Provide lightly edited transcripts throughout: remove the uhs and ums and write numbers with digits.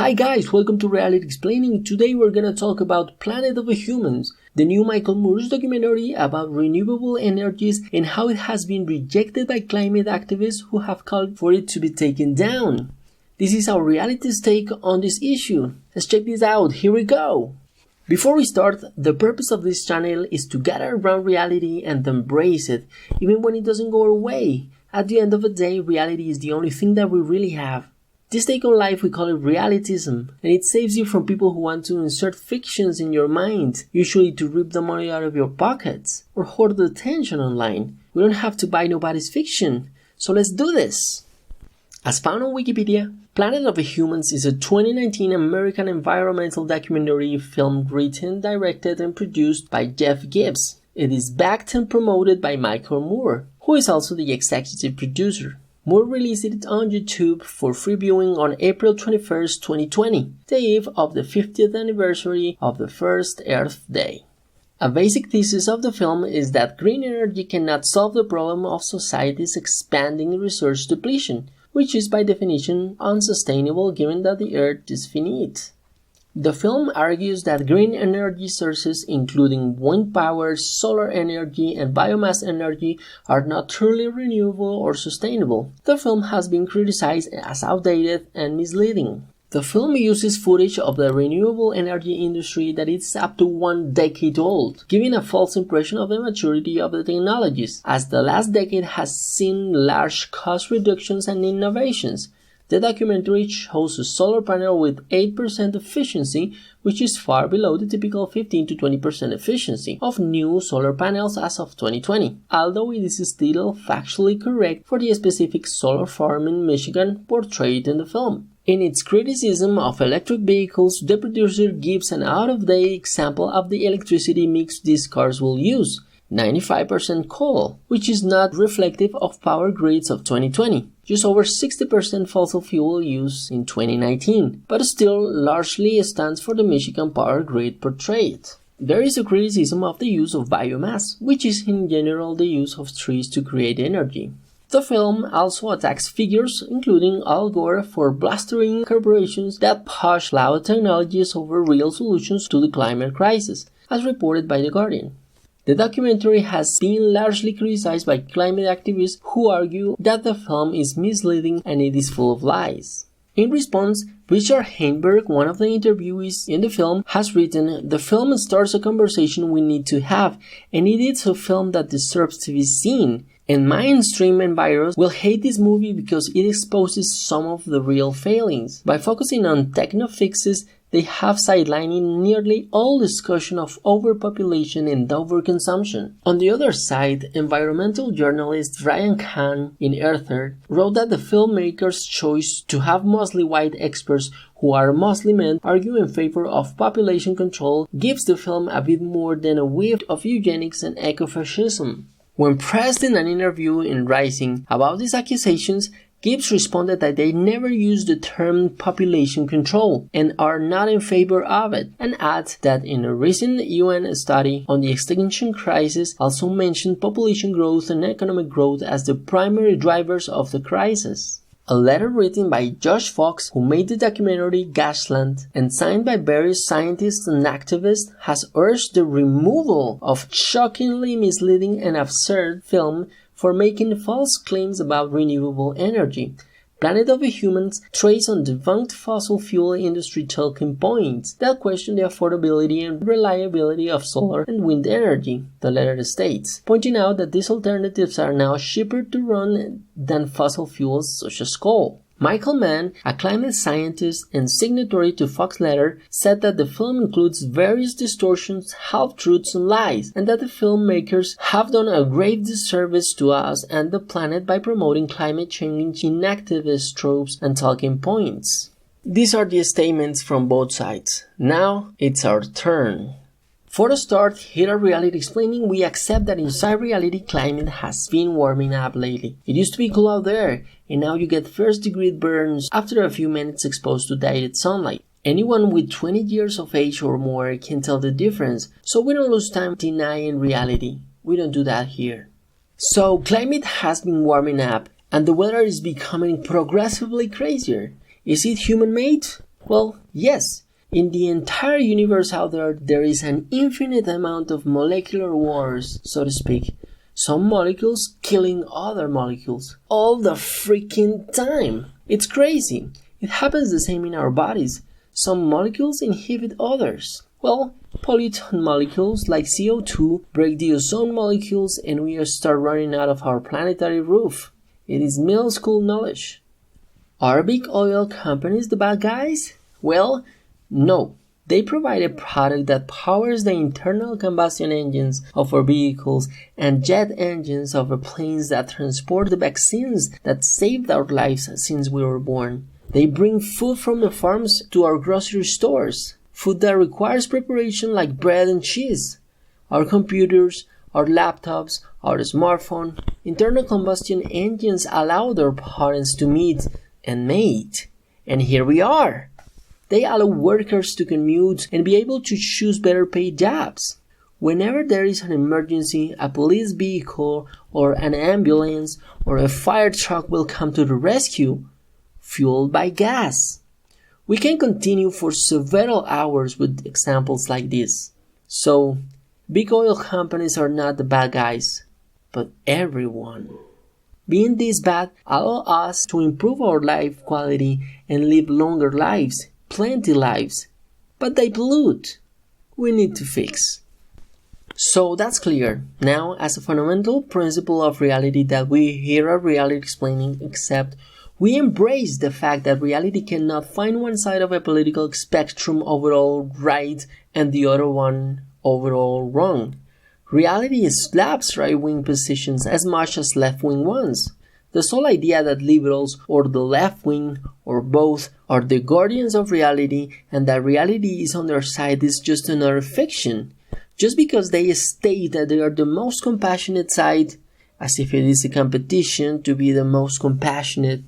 Hi guys, welcome to Reality Explaining. Today we're gonna talk about Planet of the Humans, the new Michael Moore's documentary about renewable energies and how it has been rejected by climate activists who have called for it to be taken down. This is our realitist take on this issue. Let's check this out, here we go! Before we start, the purpose of this channel is to gather around reality and embrace it, even when it doesn't go our way. At the end of the day, reality is the only thing that we really have. This take on life we call it realitism, and it saves you from people who want to insert fictions in your mind, usually to rip the money out of your pockets, or hoard the attention online. We don't have to buy nobody's fiction, so let's do this! As found on Wikipedia, Planet of the Humans is a 2019 American environmental documentary film written, directed, and produced by Jeff Gibbs. It is backed and promoted by Michael Moore, who is also the executive producer. Moore released it on YouTube for free viewing on April 21st, 2020, the eve of the 50th anniversary of the first Earth Day. A basic thesis of the film is that green energy cannot solve the problem of society's expanding resource depletion, which is by definition unsustainable given that the Earth is finite. The film argues that green energy sources, including wind power, solar energy, and biomass energy, are not truly renewable or sustainable. The film has been criticized as outdated and misleading. The film uses footage of the renewable energy industry that is up to 1 decade old, giving a false impression of the maturity of the technologies, as the last decade has seen large cost reductions and innovations. The documentary shows a solar panel with 8% efficiency, which is far below the typical 15 to 20% efficiency of new solar panels as of 2020, although it is still factually correct for the specific solar farm in Michigan portrayed in the film. In its criticism of electric vehicles, the producer gives an out-of-date example of the electricity mix these cars will use, 95% coal, which is not reflective of power grids of 2020, just over 60% fossil fuel use in 2019, but still largely stands for the Michigan power grid portrayed. There is a criticism of the use of biomass, which is in general the use of trees to create energy. The film also attacks figures, including Al Gore, for blustering corporations that push cloud technologies over real solutions to the climate crisis, as reported by The Guardian. The documentary has been largely criticized by climate activists who argue that the film is misleading and it is full of lies. In response, Richard Heinberg, one of the interviewees in the film, has written, "The film starts a conversation we need to have, and it is a film that deserves to be seen. And mainstream environs will hate this movie because it exposes some of the real failings. By focusing on techno fixes, they have sidelining nearly all discussion of overpopulation and overconsumption." On the other side, environmental journalist Ryan Kahn in Earther wrote that the filmmaker's choice to have mostly white experts who are mostly men argue in favor of population control gives the film a bit more than a whiff of eugenics and ecofascism. When pressed in an interview in Rising about these accusations, Gibbs responded that they never use the term population control and are not in favor of it, and adds that in a recent UN study on the extinction crisis also mentioned population growth and economic growth as the primary drivers of the crisis. A letter written by Josh Fox, who made the documentary Gasland, and signed by various scientists and activists, has urged the removal of shockingly misleading and absurd film for making false claims about renewable energy. Planet of the Humans trades on debunked fossil fuel industry talking points that question the affordability and reliability of solar and wind energy, the letter states, pointing out that these alternatives are now cheaper to run than fossil fuels such as coal. Michael Mann, a climate scientist and signatory to Fox letter, said that the film includes various distortions, half-truths, and lies, and that the filmmakers have done a grave disservice to us and the planet by promoting climate change in activist tropes and talking points. These are the statements from both sides. Now it's our turn. For a start, here at Reality Explaining, we accept that inside reality climate has been warming up lately. It used to be cool out there, and now you get first-degree burns after a few minutes exposed to direct sunlight. Anyone with 20 years of age or more can tell the difference, so we don't lose time denying reality. We don't do that here. So, climate has been warming up, and the weather is becoming progressively crazier. Is it human-made? Well, yes. In the entire universe out there, there is an infinite amount of molecular wars, so to speak. Some molecules killing other molecules all the freaking time. It's crazy. It happens the same in our bodies. Some molecules inhibit others. Well, pollutant molecules like CO2 break the ozone molecules and we start running out of our planetary roof. It is middle school knowledge. Are big oil companies the bad guys? Well, no. They provide a product that powers the internal combustion engines of our vehicles and jet engines of our planes that transport the vaccines that saved our lives since we were born. They bring food from the farms to our grocery stores, food that requires preparation like bread and cheese. Our computers, our laptops, our smartphone, internal combustion engines allow their parents to meet and mate. And here we are. They allow workers to commute and be able to choose better paid jobs. Whenever there is an emergency, a police vehicle or an ambulance or a fire truck will come to the rescue, fueled by gas. We can continue for several hours with examples like this. So, big oil companies are not the bad guys, but everyone. Being this bad allows us to improve our life quality and live longer lives. Plenty lives, but they pollute. We need to fix. So that's clear. Now, as a fundamental principle of reality that we here at Reality Explaining accept, we embrace the fact that reality cannot find one side of a political spectrum overall right and the other one overall wrong. Reality slaps right-wing positions as much as left-wing ones. The sole idea that liberals or the left wing or both are the guardians of reality and that reality is on their side is just another fiction. Just because they state that they are the most compassionate side, as if it is a competition to be the most compassionate,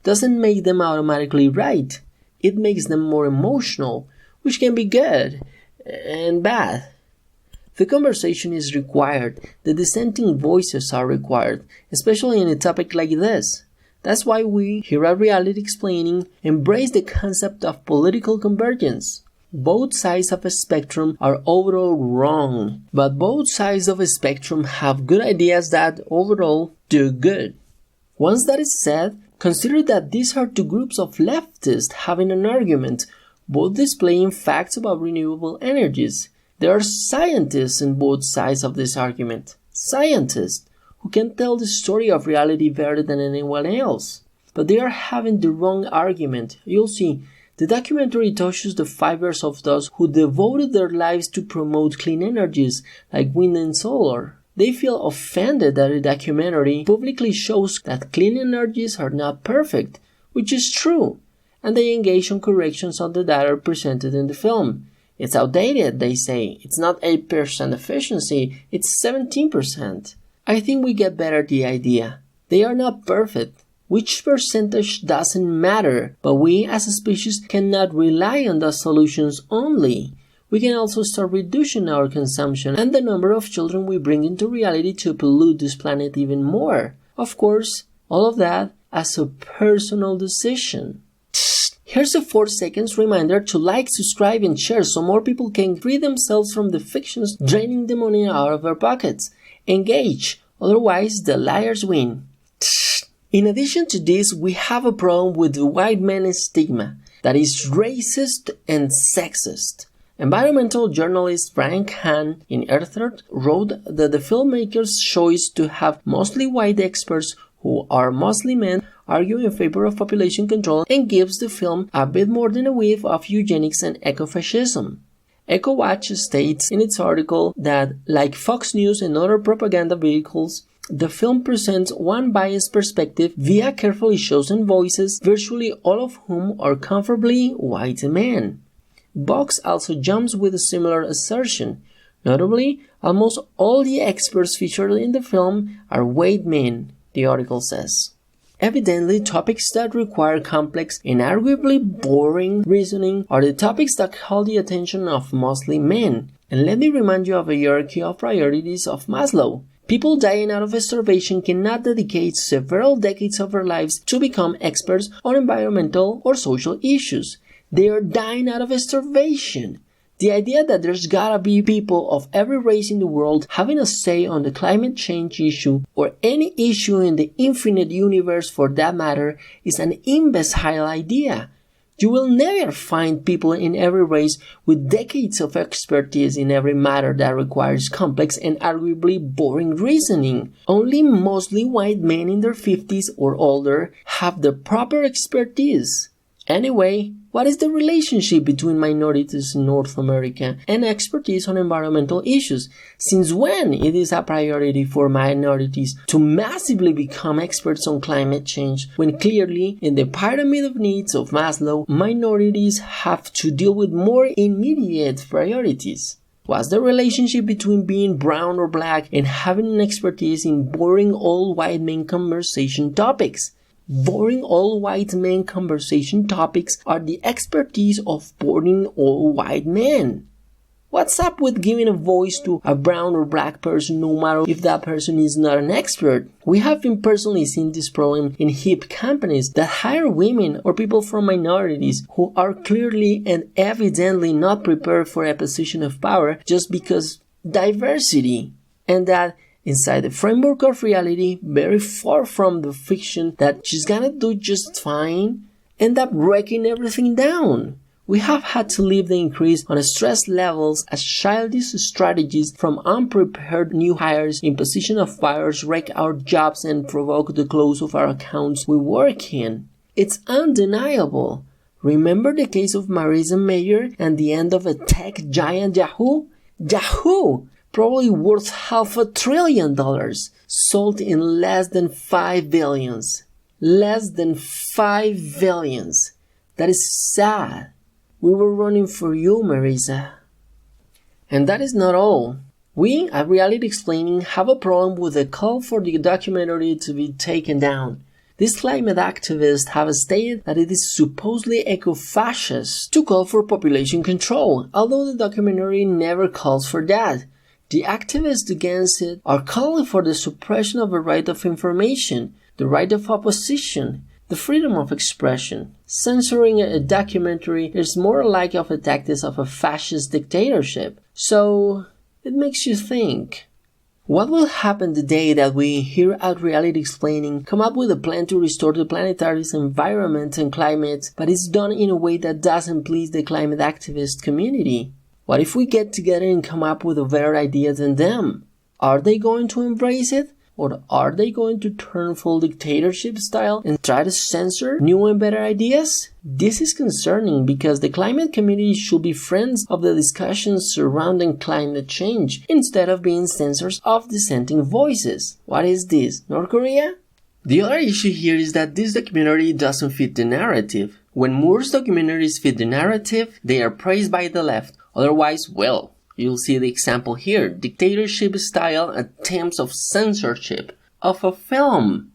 doesn't make them automatically right. It makes them more emotional, which can be good and bad. The conversation is required, the dissenting voices are required, especially in a topic like this. That's why we, here at Reality Explaining, embrace the concept of political convergence. Both sides of a spectrum are overall wrong, but both sides of a spectrum have good ideas that overall do good. Once that is said, consider that these are two groups of leftists having an argument, both displaying facts about renewable energies. There are scientists on both sides of this argument. Scientists who can tell the story of reality better than anyone else. But they are having the wrong argument. You'll see, the documentary touches the fibers of those who devoted their lives to promote clean energies like wind and solar. They feel offended that the documentary publicly shows that clean energies are not perfect, which is true, and they engage on corrections on the data presented in the film. It's outdated, they say. It's not 8% efficiency, it's 17%. I think we get better the idea. They are not perfect. Which percentage doesn't matter, but we as a species cannot rely on those solutions only. We can also start reducing our consumption and the number of children we bring into reality to pollute this planet even more. Of course, all of that as a personal decision. Here's a 4 seconds reminder to like, subscribe, and share so more people can free themselves from the fictions draining the money out of their pockets. Engage, otherwise the liars win. In addition to this, we have a problem with the white man stigma that is racist and sexist. Environmental journalist Brian Kahn in Earthert wrote that the filmmakers' choice to have mostly white experts who are mostly men argue in favor of population control and gives the film a bit more than a whiff of eugenics and ecofascism. EcoWatch states in its article that, like Fox News and other propaganda vehicles, the film presents one biased perspective via carefully chosen voices, virtually all of whom are comfortably white men. Vox also jumps with a similar assertion. Notably, almost all the experts featured in the film are white men, the article says. Evidently, topics that require complex and arguably boring reasoning are the topics that call the attention of mostly men. And let me remind you of a hierarchy of priorities of Maslow. People dying out of starvation cannot dedicate several decades of their lives to become experts on environmental or social issues. They are dying out of starvation. The idea that there's gotta be people of every race in the world having a say on the climate change issue or any issue in the infinite universe for that matter is an imbecile idea. You will never find people in every race with decades of expertise in every matter that requires complex and arguably boring reasoning. Only mostly white men in their 50s or older have the proper expertise. Anyway, what is the relationship between minorities in North America and expertise on environmental issues? Since when it is a priority for minorities to massively become experts on climate change, when clearly in the pyramid of needs of Maslow, minorities have to deal with more immediate priorities? What's the relationship between being brown or black and having an expertise in boring old white men conversation topics? Boring old white men conversation topics are the expertise of boring old white men. What's up with giving a voice to a brown or black person no matter if that person is not an expert? We have been personally seen this problem in hip companies that hire women or people from minorities who are clearly and evidently not prepared for a position of power just because diversity, and that inside the framework of reality, very far from the fiction that she's gonna do just fine, end up breaking everything down. We have had to live the increase on stress levels as childish strategies from unprepared new hires in position of power wreck our jobs and provoke the close of our accounts we work in. It's undeniable. Remember the case of Marisa Mayer and the end of a tech giant Yahoo? Yahoo! Probably worth $500 billion, sold in less than 5 billions. Less than 5 billions. That is sad. We were running for you, Marisa. And that is not all. We at RealityExplaining have a problem with the call for the documentary to be taken down. These climate activists have stated that it is supposedly eco-fascist to call for population control, although the documentary never calls for that. The activists against it are calling for the suppression of the right of information, the right of opposition, the freedom of expression. Censoring a documentary is more like of a tactic of a fascist dictatorship. So, it makes you think. What will happen the day that we here at RealityExplaining come up with a plan to restore the planetary's environment and climate, but it's done in a way that doesn't please the climate activist community? What if we get together and come up with a better idea than them? Are they going to embrace it? Or are they going to turn full dictatorship style and try to censor new and better ideas? This is concerning because the climate community should be friends of the discussions surrounding climate change instead of being censors of dissenting voices. What is this, North Korea? The other issue here is that this documentary doesn't fit the narrative. When Moore's documentaries fit the narrative, they are praised by the left. Otherwise, well, you'll see the example here, dictatorship-style attempts of censorship of a film.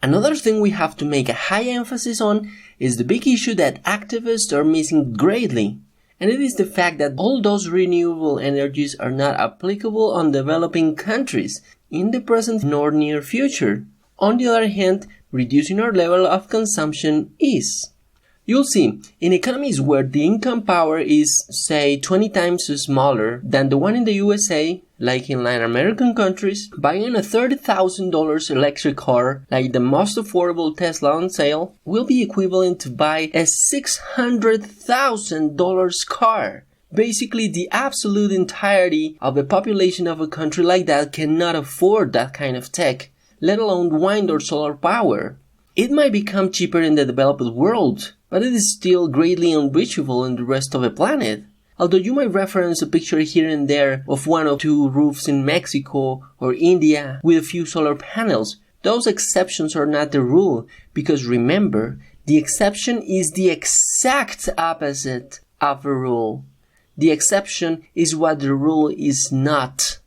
Another thing we have to make a high emphasis on is the big issue that activists are missing greatly, and it is the fact that all those renewable energies are not applicable on developing countries in the present nor near future. On the other hand, reducing our level of consumption is. You'll see, in economies where the income power is, say, 20 times smaller than the one in the USA, like in Latin American countries, buying a $30,000 electric car, like the most affordable Tesla on sale, will be equivalent to buy a $600,000 car. Basically, the absolute entirety of the population of a country like that cannot afford that kind of tech, let alone wind or solar power. It might become cheaper in the developed world, but it is still greatly unreachable in the rest of the planet. Although you might reference a picture here and there of one or two roofs in Mexico or India with a few solar panels, those exceptions are not the rule, because remember, the exception is the exact opposite of a rule. The exception is what the rule is not.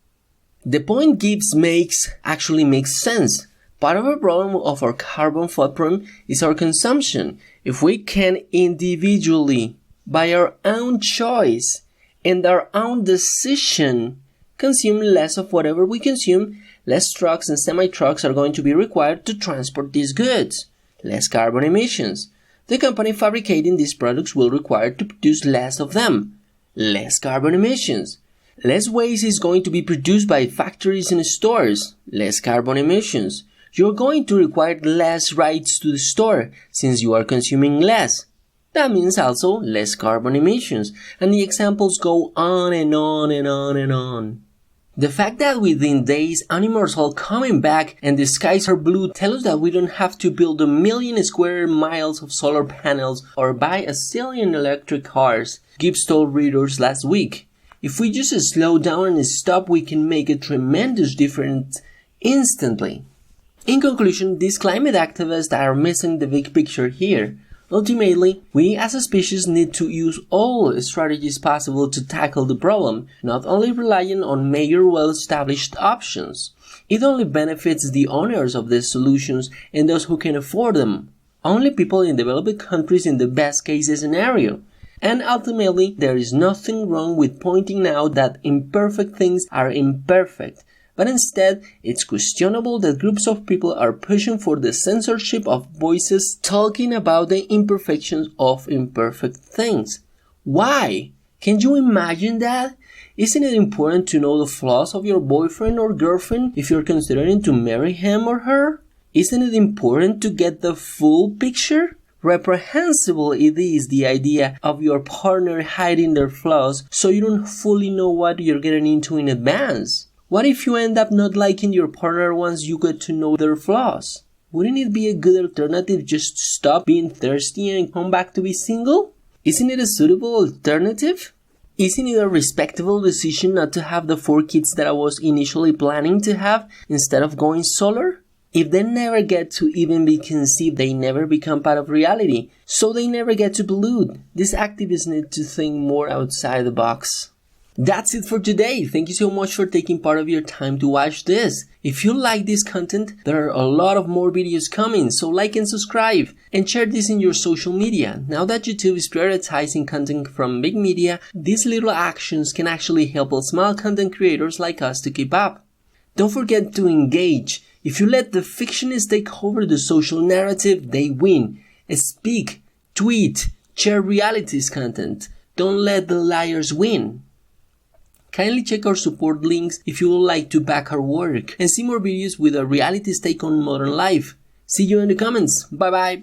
The point Gibbs makes actually makes sense. Part of the problem of our carbon footprint is our consumption. If we can individually, by our own choice and our own decision, consume less of whatever we consume, less trucks and semi-trucks are going to be required to transport these goods. Less carbon emissions. The company fabricating these products will require to produce less of them, less carbon emissions. Less waste is going to be produced by factories and stores, less carbon emissions. You're going to require less rides to the store since you are consuming less. That means also less carbon emissions, and the examples go on and on and on and on. The fact that within days animals are coming back and the skies are blue tell us that we don't have to build 1 million square miles of solar panels or buy 1 zillion electric cars, Gibbs told readers last week. If we just slow down and stop, we can make a tremendous difference instantly. In conclusion, these climate activists are missing the big picture here. Ultimately, we as a species need to use all strategies possible to tackle the problem, not only relying on major well-established options. It only benefits the owners of these solutions and those who can afford them. Only people in developed countries in the best case scenario. And ultimately, there is nothing wrong with pointing out that imperfect things are imperfect, but instead, it's questionable that groups of people are pushing for the censorship of voices talking about the imperfections of imperfect things. Why? Can you imagine that? Isn't it important to know the flaws of your boyfriend or girlfriend if you're considering to marry him or her? Isn't it important to get the full picture? Reprehensible it is the idea of your partner hiding their flaws so you don't fully know what you're getting into in advance. What if you end up not liking your partner once you get to know their flaws? Wouldn't it be a good alternative just to stop being thirsty and come back to be single? Isn't it a suitable alternative? Isn't it a respectable decision not to have the 4 kids that I was initially planning to have instead of going solar? If they never get to even be conceived, they never become part of reality, so they never get to pollute. These activists need to think more outside the box. That's it for today. Thank you so much for taking part of your time to watch this. If you like this content, there are a lot of more videos coming, so like and subscribe, and share this in your social media. Now that YouTube is prioritizing content from big media, these little actions can actually help small content creators like us to keep up. Don't forget to engage. If you let the fictionists take over the social narrative, they win. Speak, tweet, share reality's content. Don't let the liars win. Kindly check our support links if you would like to back our work and see more videos with a reality's take on modern life. See you in the comments. Bye bye.